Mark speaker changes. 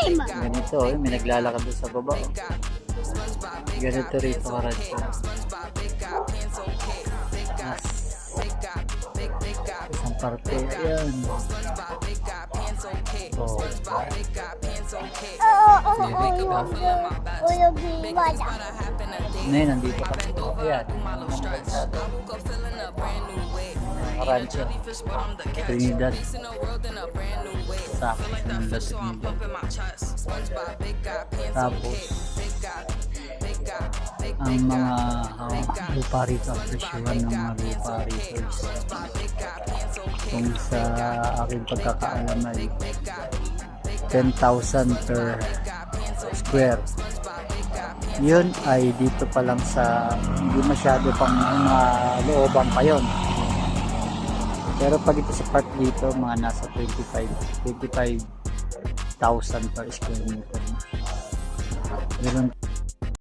Speaker 1: Ganito, may naglalakad doon sa baba. Ganito rito karadyo. Isang parte, ayan. Oh. Ngayon, nandito ka. Ayan. Karadyo. Trinidad. Tapos, tapos, ang mga lupa rito, presyuhan ng mga lupa rito is, kung sa aking pagkakaalam ay 10,000 per square. Yun ay dito pa lang sa hindi masyado pang mga looban pa yun. Pero pag ito sa part dito, mga nasa 25,000 per square meter. Meron